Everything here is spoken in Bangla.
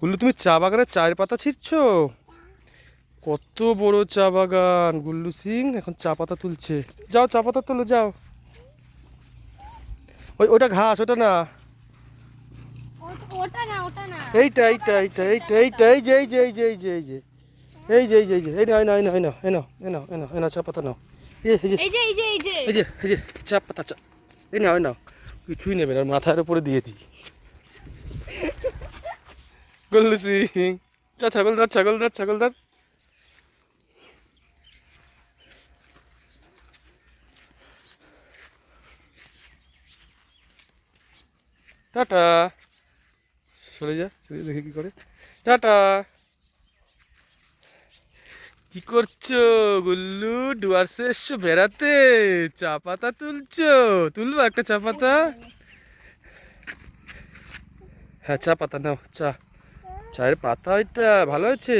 গুল্লু, তুমি চা বাগানে চায়ের পাতা ছিঁড়ছো? কত বড় চা বাগান! গুল্লু সিং এখন চা পাতা তুলছে। যাও, চা পাতা তোলো, যাও। ওটা ঘাস, ওটা না। ওটা না, ওটা না। এইটা এইটা এইটা এইটা এইটা, এই যে এই যে এই যে এই যে এই যে এই যে এই যে এই যে এই নাও, এই নাও, এই নাও, এই নাও, এই নাও, এই নাও, এই নাও, এই নাও, চা পাতা নাও। এই যে এই যে এই যে এই যে এই যে এই যে চা পাতা, চা, এই নাও, এই নাও। কিছুই নেবে না, মাথার উপরে দিয়ে দিই। গুল্লু সিং, যা, ছাগলদার, ছাগলদার, ছাগলদার। টাটা। সরে যা, সরে দেখে কি করে। টাটা। কি করছো গুল্লু? ডুয়ার্সে এসছো বেড়াতে? চা পাতা তুলছো? তুলবো একটা চা পাতা? হ্যাঁ, চা পাতা নাও, চা। চায়ের পাতা, এটা ভালো হয়েছে।